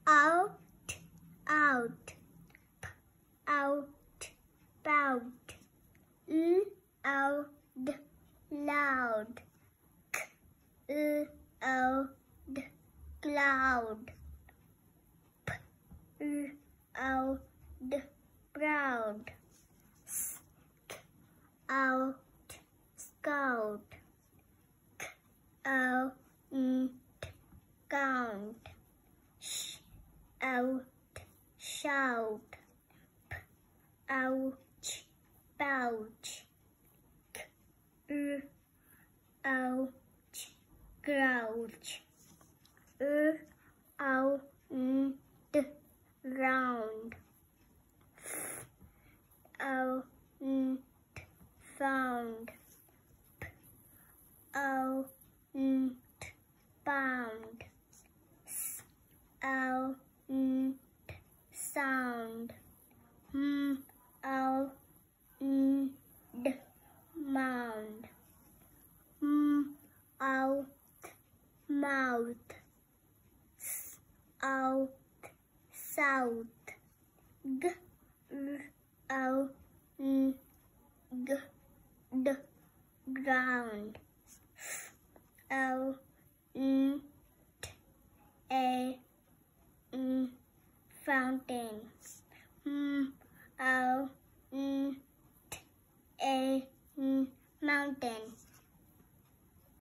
out, out, out, bout, loud, loud, loud, cloud, out, proud, out, scout, out, count, out, shout, ouch, pouch, ouch, grouch, out, round, out, found, out, bound, out, sound, out, mound, out, mouth, out, south, out, ground, out, a fountain, out, a mountain.